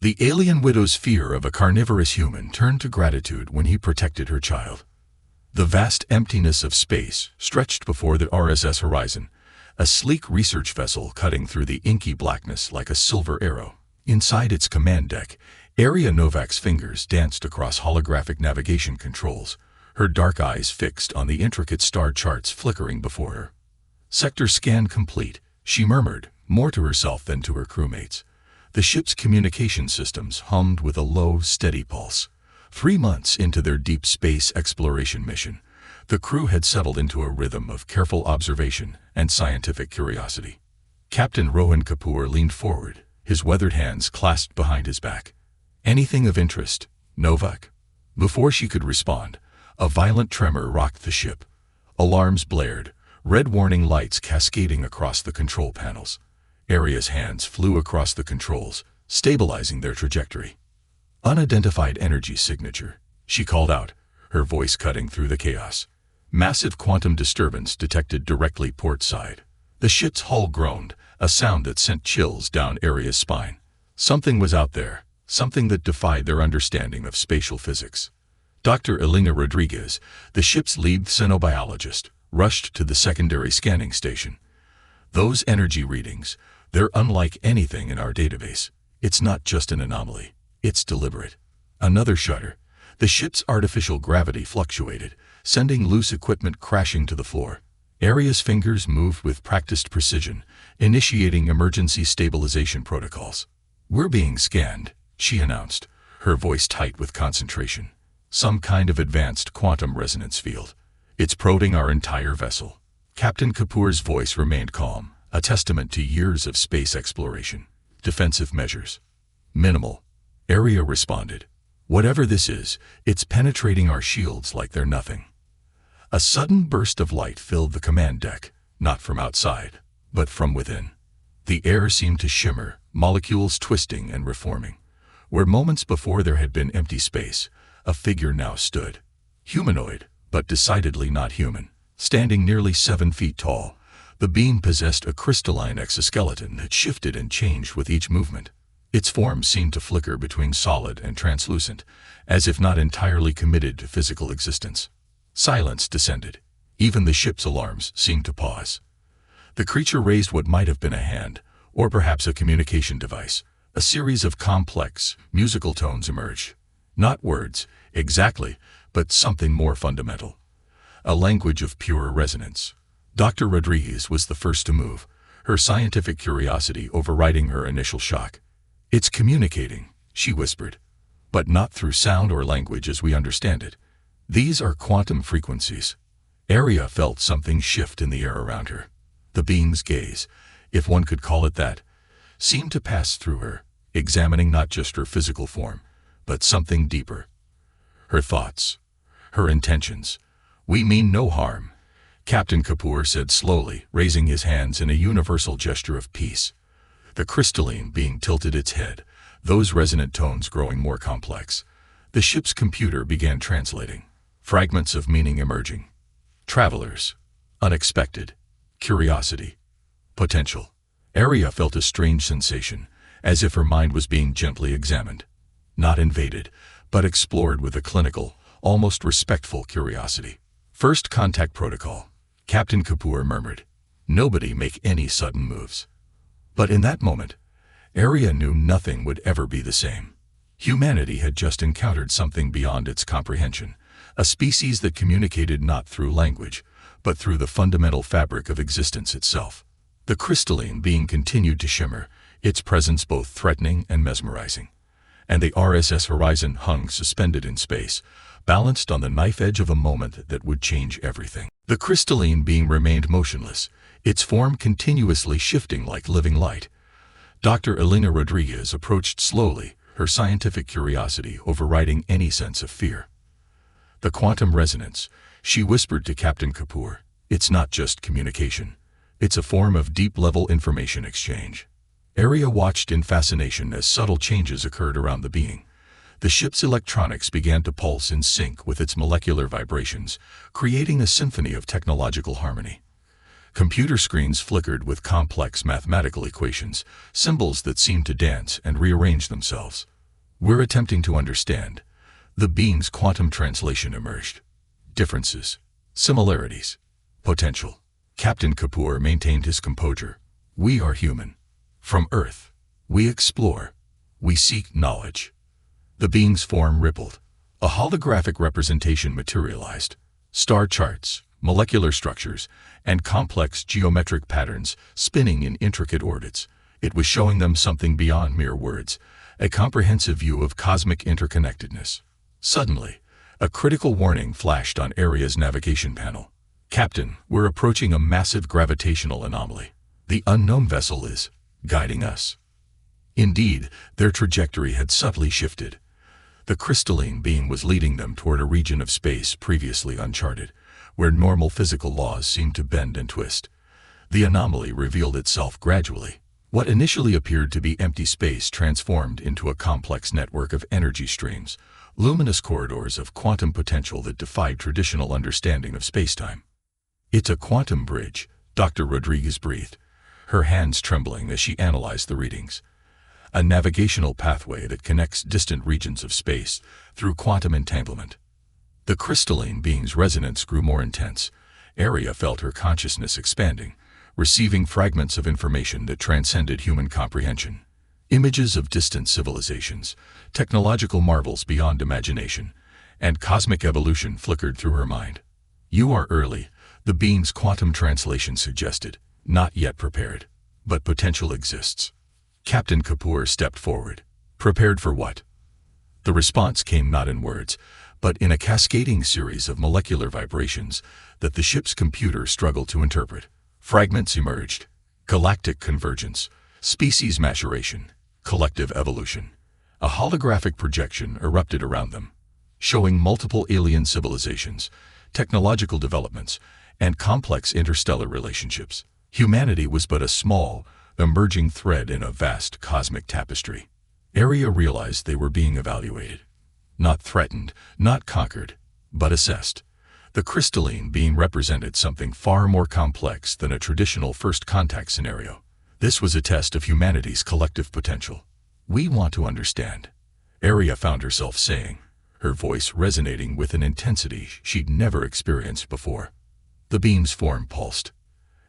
The alien widow's fear of a carnivorous human turned to gratitude when he protected her child. The vast emptiness of space stretched before the RSS horizon, a sleek research vessel cutting through the inky blackness like a silver arrow. Inside its command deck, Aria Novak's fingers danced across holographic navigation controls, her dark eyes fixed on the intricate star charts flickering before her. Sector scan complete, she murmured, more to herself than to her crewmates. The ship's communication systems hummed with a low, steady pulse. 3 months into their deep space exploration mission, the crew had settled into a rhythm of careful observation and scientific curiosity. Captain Rohan Kapoor leaned forward, his weathered hands clasped behind his back. "Anything of interest, Novak?" Before she could respond, a violent tremor rocked the ship. Alarms blared, red warning lights cascading across the control panels. Aria's hands flew across the controls, stabilizing their trajectory. "Unidentified energy signature," she called out, her voice cutting through the chaos. Massive quantum disturbance detected directly port side. The ship's hull groaned, a sound that sent chills down Aria's spine. Something was out there, something that defied their understanding of spatial physics. Dr. Elena Rodriguez, the ship's lead xenobiologist, rushed to the secondary scanning station. "Those energy readings, they're unlike anything in our database. It's not just an anomaly. It's deliberate." Another shudder. The ship's artificial gravity fluctuated, sending loose equipment crashing to the floor. Aria's fingers moved with practiced precision, initiating emergency stabilization protocols. "We're being scanned," she announced, her voice tight with concentration. "Some kind of advanced quantum resonance field. It's probing our entire vessel." Captain Kapoor's voice remained calm, a testament to years of space exploration. "Defensive measures. Minimal," Aria responded. "Whatever this is, it's penetrating our shields like they're nothing." A sudden burst of light filled the command deck, not from outside, but from within. The air seemed to shimmer, molecules twisting and reforming. Where moments before there had been empty space, a figure now stood. Humanoid, but decidedly not human. Standing nearly 7 feet tall, the being possessed a crystalline exoskeleton that shifted and changed with each movement. Its form seemed to flicker between solid and translucent, as if not entirely committed to physical existence. Silence descended. Even the ship's alarms seemed to pause. The creature raised what might have been a hand, or perhaps a communication device. A series of complex, musical tones emerged. Not words, exactly, but something more fundamental. A language of pure resonance. Dr. Rodriguez was the first to move, her scientific curiosity overriding her initial shock. "It's communicating," she whispered. "But not through sound or language as we understand it. These are quantum frequencies." Aria felt something shift in the air around her. The being's gaze, if one could call it that, seemed to pass through her, examining not just her physical form, but something deeper. Her thoughts, her intentions. "We mean no harm," Captain Kapoor said slowly, raising his hands in a universal gesture of peace. The crystalline being tilted its head, those resonant tones growing more complex. The ship's computer began translating. Fragments of meaning emerging. Travelers. Unexpected. Curiosity. Potential. Aria felt a strange sensation, as if her mind was being gently examined. Not invaded, but explored with a clinical, almost respectful curiosity. "First contact protocol," Captain Kapoor murmured. "Nobody make any sudden moves." But in that moment, Aria knew nothing would ever be the same. Humanity had just encountered something beyond its comprehension, a species that communicated not through language, but through the fundamental fabric of existence itself. The crystalline being continued to shimmer, its presence both threatening and mesmerizing. And the RSS horizon hung suspended in space, balanced on the knife edge of a moment that would change everything. The crystalline being remained motionless, its form continuously shifting like living light. Dr. Elena Rodriguez approached slowly, her scientific curiosity overriding any sense of fear. "The quantum resonance," she whispered to Captain Kapoor. "It's not just communication. It's a form of deep-level information exchange." Aria watched in fascination as subtle changes occurred around the being. The ship's electronics began to pulse in sync with its molecular vibrations, creating a symphony of technological harmony. Computer screens flickered with complex mathematical equations, symbols that seemed to dance and rearrange themselves. We're attempting to understand. The being's quantum translation emerged. Differences, similarities, potential. Captain Kapoor maintained his composure. We are human. From Earth, we explore. We seek knowledge. The being's form rippled. A holographic representation materialized. Star charts, molecular structures, and complex geometric patterns spinning in intricate orbits. It was showing them something beyond mere words, a comprehensive view of cosmic interconnectedness. Suddenly, a critical warning flashed on Aria's navigation panel. Captain, we're approaching a massive gravitational anomaly. The unknown vessel is guiding us. Indeed, their trajectory had subtly shifted. The crystalline being was leading them toward a region of space previously uncharted, where normal physical laws seemed to bend and twist. The anomaly revealed itself gradually. What initially appeared to be empty space transformed into a complex network of energy streams, luminous corridors of quantum potential that defied traditional understanding of spacetime. It's a quantum bridge, Dr. Rodriguez breathed, her hands trembling as she analyzed the readings. A navigational pathway that connects distant regions of space through quantum entanglement. The crystalline being's resonance grew more intense. Aria felt her consciousness expanding, receiving fragments of information that transcended human comprehension. Images of distant civilizations, technological marvels beyond imagination, and cosmic evolution flickered through her mind. You are early, the being's quantum translation suggested. Not yet prepared. But potential exists. Captain Kapoor stepped forward. Prepared for what? The response came not in words, but in a cascading series of molecular vibrations that the ship's computer struggled to interpret. Fragments emerged. Galactic convergence, species maturation, collective evolution. A holographic projection erupted around them, showing multiple alien civilizations, technological developments, and complex interstellar relationships. Humanity was but a small, emerging thread in a vast cosmic tapestry. Aria realized they were being evaluated. Not threatened, not conquered, but assessed. The crystalline being represented something far more complex than a traditional first contact scenario. This was a test of humanity's collective potential. We want to understand, Aria found herself saying, her voice resonating with an intensity she'd never experienced before. The beam's form pulsed.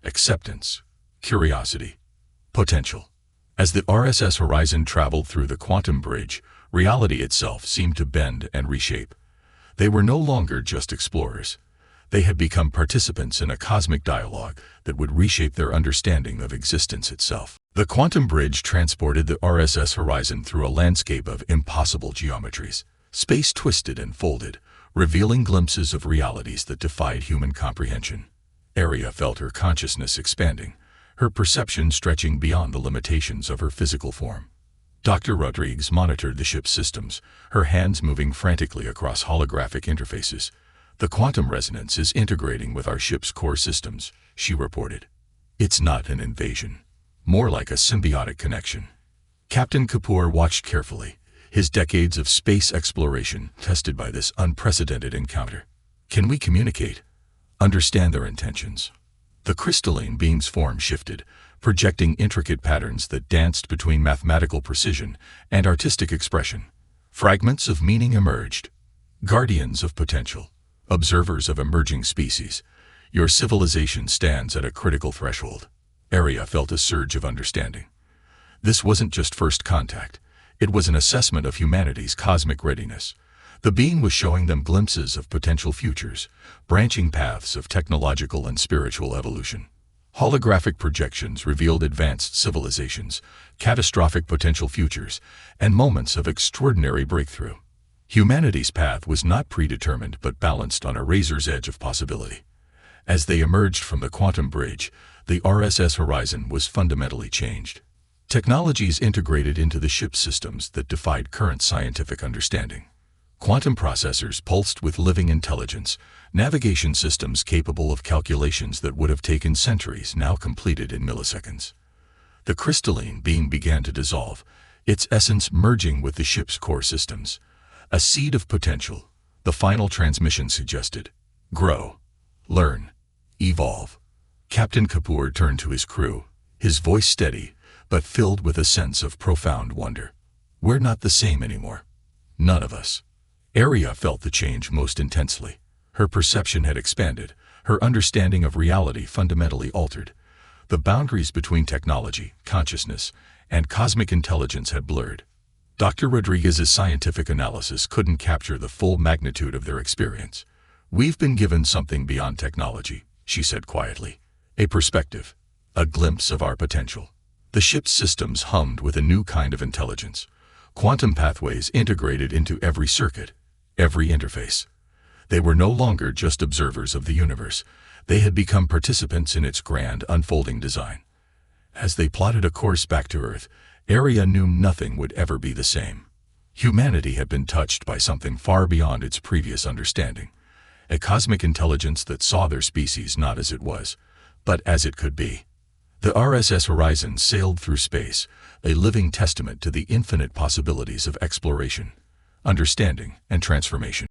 Acceptance, curiosity, potential. As the RSS Horizon traveled through the quantum bridge, reality itself seemed to bend and reshape. They were no longer just explorers. They had become participants in a cosmic dialogue that would reshape their understanding of existence itself. The quantum bridge transported the RSS Horizon through a landscape of impossible geometries. Space twisted and folded, revealing glimpses of realities that defied human comprehension. Aria felt her consciousness expanding, her perception stretching beyond the limitations of her physical form. Dr. Rodriguez monitored the ship's systems, her hands moving frantically across holographic interfaces. The quantum resonance is integrating with our ship's core systems, she reported. It's not an invasion, more like a symbiotic connection. Captain Kapoor watched carefully, his decades of space exploration tested by this unprecedented encounter. Can we communicate? Understand their intentions? The crystalline being's form shifted, projecting intricate patterns that danced between mathematical precision and artistic expression. Fragments of meaning emerged. Guardians of potential, observers of emerging species, your civilization stands at a critical threshold. Aria felt a surge of understanding. This wasn't just first contact. It was an assessment of humanity's cosmic readiness. The being was showing them glimpses of potential futures, branching paths of technological and spiritual evolution. Holographic projections revealed advanced civilizations, catastrophic potential futures, and moments of extraordinary breakthrough. Humanity's path was not predetermined but balanced on a razor's edge of possibility. As they emerged from the quantum bridge, the RSS Horizon was fundamentally changed. Technologies integrated into the ship's systems that defied current scientific understanding. Quantum processors pulsed with living intelligence, navigation systems capable of calculations that would have taken centuries now completed in milliseconds. The crystalline being began to dissolve, its essence merging with the ship's core systems. A seed of potential, the final transmission suggested. Grow, learn, evolve. Captain Kapoor turned to his crew, his voice steady, but filled with a sense of profound wonder. We're not the same anymore. None of us. Aria felt the change most intensely. Her perception had expanded, her understanding of reality fundamentally altered. The boundaries between technology, consciousness, and cosmic intelligence had blurred. Dr. Rodriguez's scientific analysis couldn't capture the full magnitude of their experience. "We've been given something beyond technology," she said quietly. "A perspective, a glimpse of our potential." The ship's systems hummed with a new kind of intelligence. Quantum pathways integrated into every circuit, every interface. They were no longer just observers of the universe. They had become participants in its grand, unfolding design. As they plotted a course back to Earth, Aria knew nothing would ever be the same. Humanity had been touched by something far beyond its previous understanding. A cosmic intelligence that saw their species not as it was, but as it could be. The RSS Horizon sailed through space, a living testament to the infinite possibilities of exploration, understanding, and transformation.